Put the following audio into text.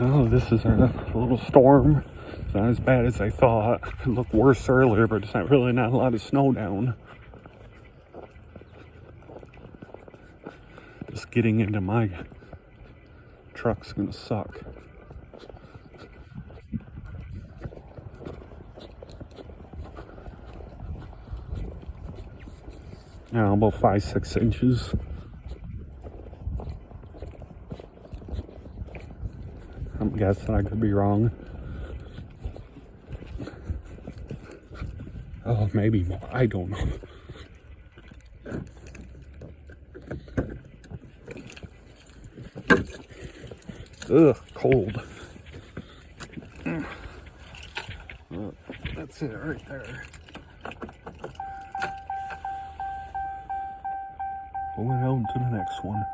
Oh, this is a little storm. It's not as bad as I thought. It looked worse earlier, but it's not really not a lot of snow down. Just getting into my truck's gonna suck. Now about 5-6 inches. I'm guessing I could be wrong. Oh, maybe more. I don't know. Ugh, cold. Oh, that's it right there. Going on to the next one.